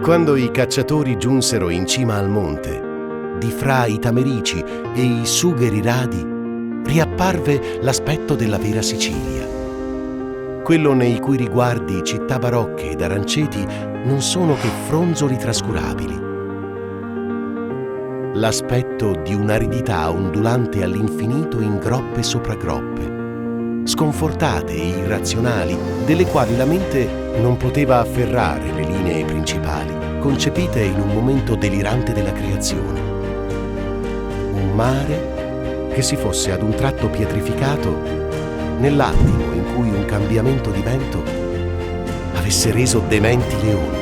Quando i cacciatori giunsero in cima al monte, di fra i tamerici e i sugheri radi, riapparve l'aspetto della vera Sicilia. Quello nei cui riguardi città barocche ed aranceti non sono che fronzoli trascurabili. L'aspetto di un'aridità ondulante all'infinito in groppe sopra groppe, sconfortate e irrazionali, delle quali la mente non poteva afferrare le linee principali, concepite in un momento delirante della creazione. Un mare che si fosse ad un tratto pietrificato nell'attimo in cui un cambiamento di vento avesse reso dementi le onde.